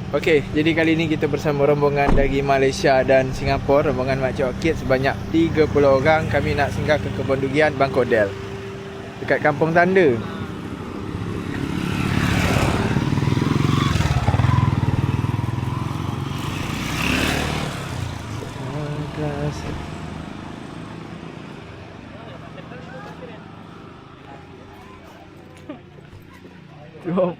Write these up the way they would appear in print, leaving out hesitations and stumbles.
Okey, jadi kali ini kita bersama rombongan dari Malaysia dan Singapura, rombongan Makcik Orchid sebanyak 30 orang. Kami nak singgah ke Kebun Durian Bangkodel, dekat Kampung Tanda. Jom.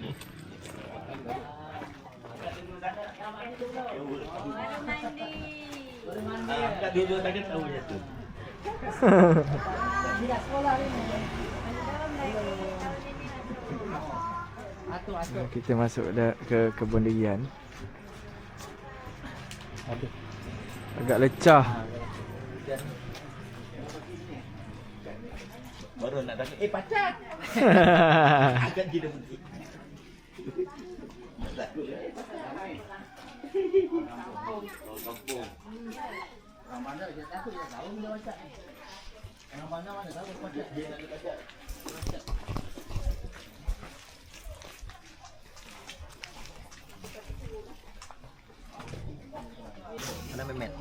Dua-dua tak tahu je tu. Kita masuk ke Kebun Durian. Agak lecah. Baru nak datang. Pacat. Agak jadi bunyi. Orang mana dia takut dia tahu dia pacat. Orang mana tahu pacat dia nak pacat. Mana Memet?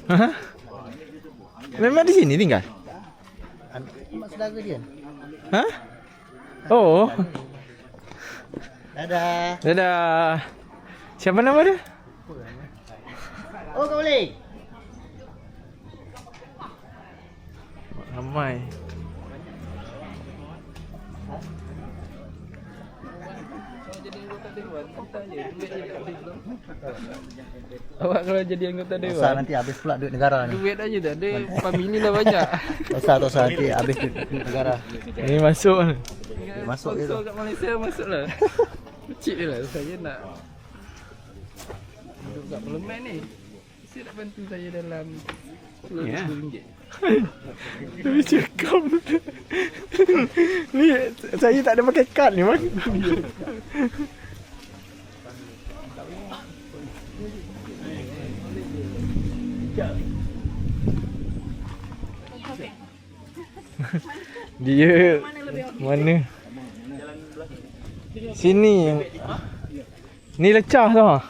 Hah? Memang di sini tinggal? Mak saudara dia. Hah? Oh. Dadah. Dadah. Siapa nama dia? Oh, kau boleh. Ramai. Awak kalau jadi anggota dewan, Usah nanti habis pula duit negara ni. duit aja dah ada, family lah banyak. Tak usah nanti habis duit negara. Ini masuk. Masuk je tu. Sponsor kat Malaysia masuklah. Kecil je lah, saya nak duduk kat parlimen ni. Mesti nak bantu saya dalam RM10. Tapi cakap ni saya tak ada pakai kad ni man. Dia mana? Sini. Ni lecah tau.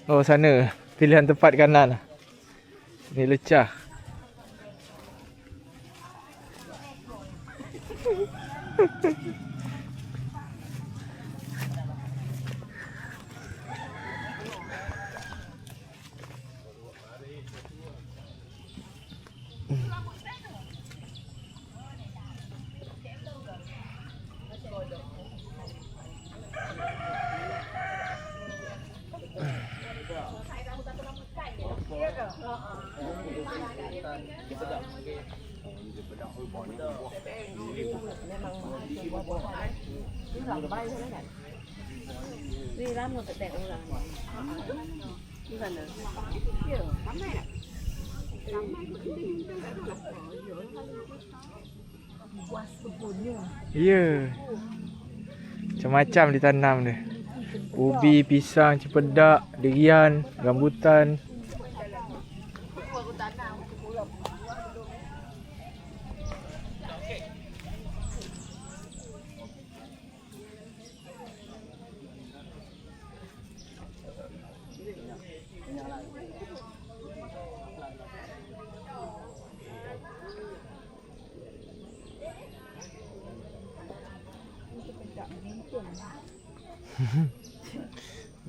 Oh sana, pilihan tempat kanan. Ni lecah. Đi lắm rồi tệ luôn rồi. Đi gần rồi. Lắm này nè. Ya. Macam-macam ditanam dia. Ubi, pisang, cempedak, durian, rambutan.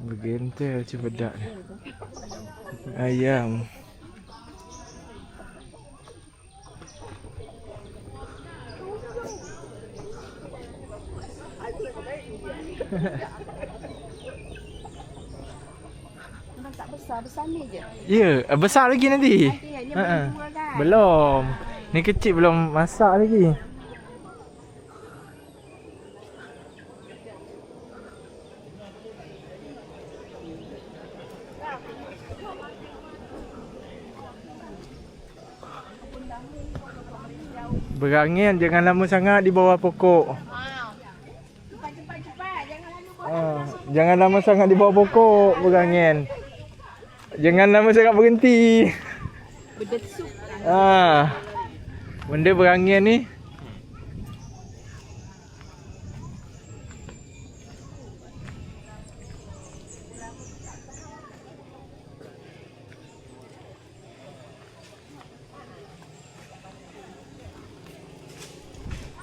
Bergentel cempedak ni. Ayam. Tak besar-besar ni je. Ya, besar lagi nanti. Nanti hanya berdua kan. Belum. Ni kecil belum masak lagi. Berangin jangan lama sangat di bawah pokok. Cepat-cepat jangan lama. Jangan lama sangat di bawah pokok berangin. Jangan lama sangat berhenti. Berdesuk. Benda berangin ni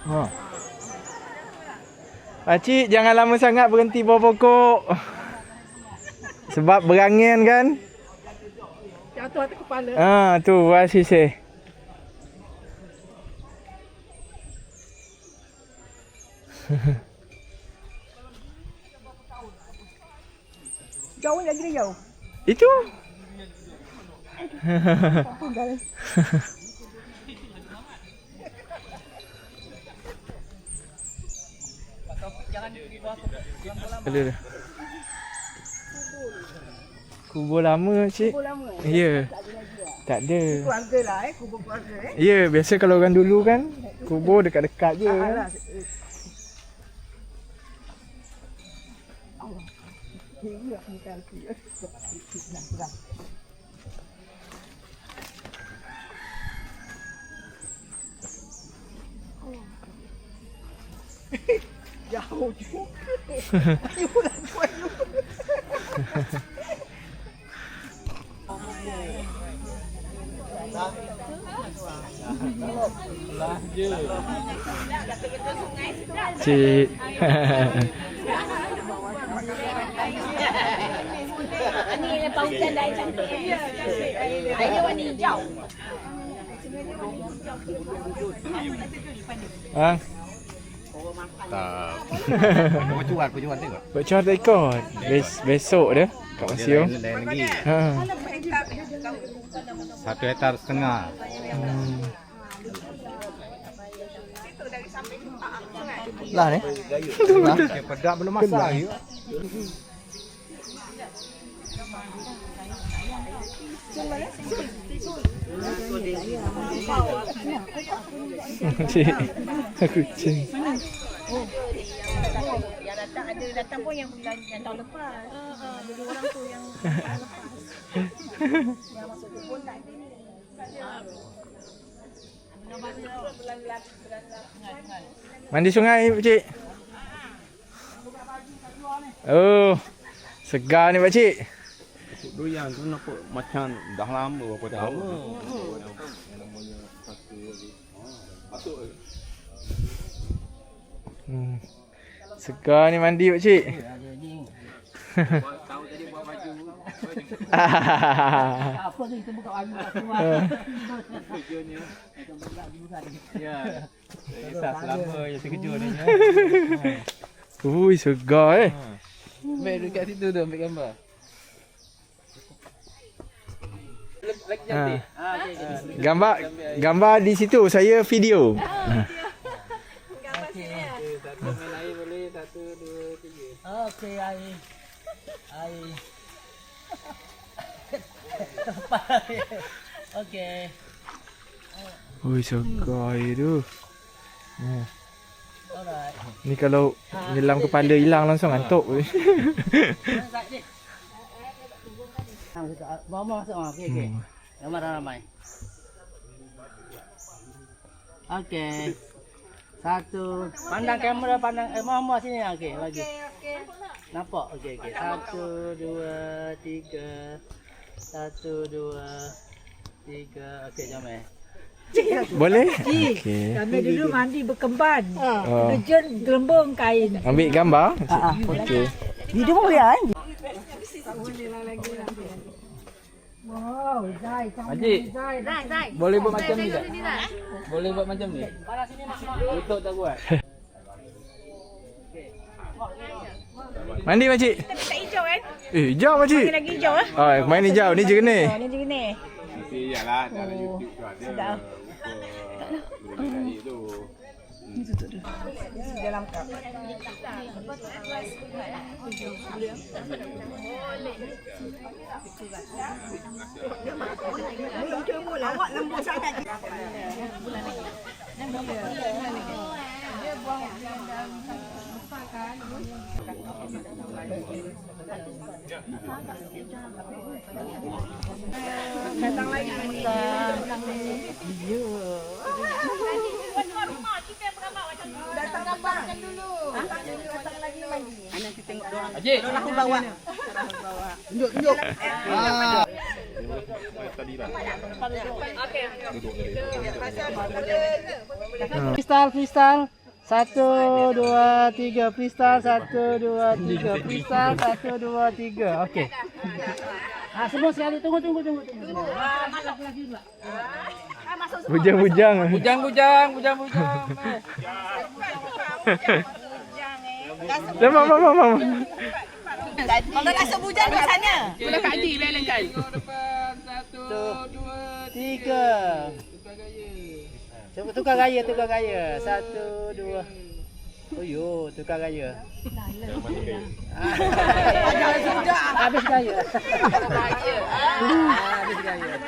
Ha. Pakcik jangan lama sangat berhenti bawah pokok. Sebab berangin kan? Jatuh atas kepala. Tu sisih. Jauh lagi dia jauh. Itu. Ada. Kubur lama cik. Kubur lama. Ya. Tak ada. Keluarga lah kubur keluarga Ya, biasa kalau orang dulu kan kubur dekat-dekat je. Kan? Jauh juga. Cik. Ni lepas hujan dah air cantik. Air dia warna hijau. Ha? Tak. Percuan tengok. Bocor tak ikut. Besok dia kat Masiung. Lain lagi. Ha. 1,5 hektar. Lah ni. Pedak belum masak lagi. Cik. Kucing. Yang datang pun yang bulan yang tahun lepas. Dulu orang tu yang tahun lepas. Yang masuk tu pun tak ada. Mandi sungai pakcik. Oh. Segar ni pakcik. Doyan tu nampak macam dah lama berapa tahun. Segar ni mandi pakcik. Tahu tadi buat baju. Apa tu kita buka baju kat luar. Kerjanya. Ya. Kisah selama yang terkejut ni. Ui, segar Ambil dekat situ tu ambil gambar. Lagi cantik. Gambar di situ, saya video. Gambar sini. Satu main air boleh. 1, 2, 3. Okey air. Air. Okey. Ui, segar tu. Alright. Ni kalau nyelam kepala hilang langsung ngantuk. Mama masuk okey okey. Ramai-ramai. Okey. Satu. Pandang kamera pandang mama sini okey lagi. Okey. Nampak? Okey okey. 1 2 3. 1 2 3. Okey jom Boleh? Okey. Kami dulu mandi berkemban. Oh. Kejun gelembung kain. Ambil gambar? Okey. Video boleh kan? Wow, Zai, Haji. Zai. Zai. Boleh buat macam ni tak? Sini Zai. Boleh buat macam ni? Tutup tak buat. Mandi pakcik. Tapi tak hijau kan? Hijau pakcik. Lagi hijau ah. Main hijau, ni je kena. Ni juga ni. Iyalah dalam YouTube tu ada. Sedap. Tu. Dalam kap. Awak lembut sangat. Dia buang dalam besar kan. Datang lagi. Datang datang dulu. Datang lagi. Nanti tengok dorang. Haji, Aku bawa. tunjuk. Okey. Kristal. Satu, dua, tiga. Freestyle. Satu, dua, tiga. Freestyle. Satu, dua, tiga. Okey. Semua sekali. Tunggu. Lagi pula. Bujang-bujang. Bujang. Mam. Kalau rasa bujang di sana. Boleh Kak Adi balance. Satu, dua, tiga. Cuba tukar gaya. Satu, dua. Oh yo, tukar gaya. Habis gaya. Habis gaya.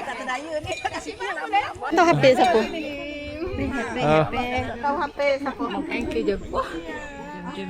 Tak terdaya ni. Kasih dia lah. Tahu HP siapa? Ah. Tahu HP siapa? Angki je. Jom.